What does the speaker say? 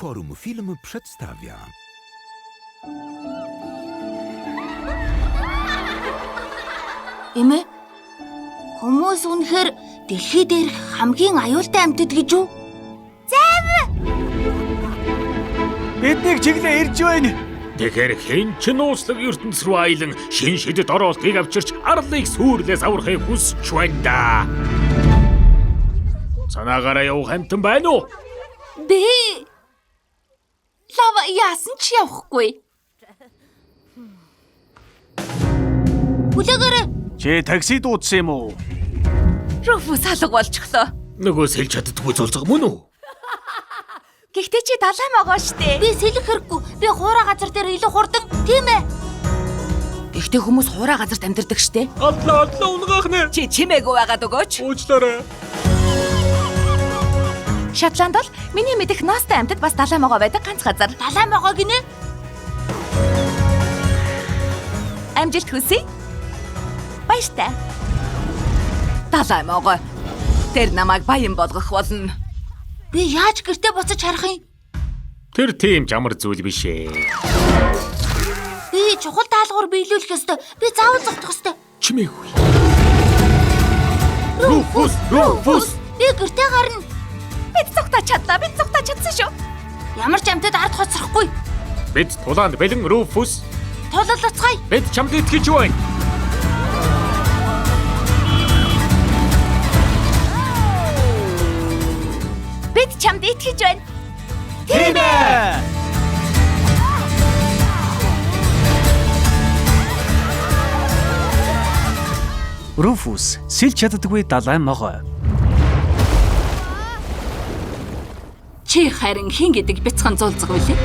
Forum Film przedstawia. Эмээ? Хүмүүс үнэхээр дэлхий дээрх хамгийн аюултай амьтад гэж үү? Биднийг чиглээ ирж байна. Тэгэхээр хэн ч нууцлаг ертөнц рүү аялан шин шидэд оролтыг авчирч арлыг сүрлээс аврахыг хүсч байна да. Санаагаараа явах амтан байна уу? Би лава яасан ч явахгүй. Бүлэгээр Чи такси дуудсан юм уу? Руфус алга болчихлоо. Нөгөө сэлж чаддгүй зулцаг мөн үү? Гэхдээ чи далай могоо штэ. би сэлэх хэрэггүй. Би хуурай газар дээр илүү хурдан. Тийм ээ. Гэхдээ хүмүүс хуурай газарт амьдардаг штэ. Аллаа унгаах нэ. Чи чимээгүй байгаад өгөөч. Уучлаарай. Шотланд бол миний мэдих ноостой амьтад бас далай могоо байдаг ганц газар. Далай могоо гинэ. Амжилт хүсье. Баяртай. Далай могоо. Тэр намайг баян болгох болно. Би яаж гэртээ буцаж харах юм? Тэр тийм жамар зүйл биш ээ. Би чухал даалгавар биелүүлэх ёстой. Би заавал зогтох ёстой. Чимээгүй. Руфус. Би гэртээ гарна. Бид цогтоо чадлаа. Бид цогтоо чадсан шүү. Ямар ч амьтад ард хоцрохгүй. Бид тулаанд бэлэн Руфус. Тулалцгаая. Бид чамд итгэж байна. Бид чамд итгэж байна. Тийм ээ. Руфус, сэлж чаддаггүй далай могоо. Чи харин хин гэдэг бяцхан зулцэг үлээ.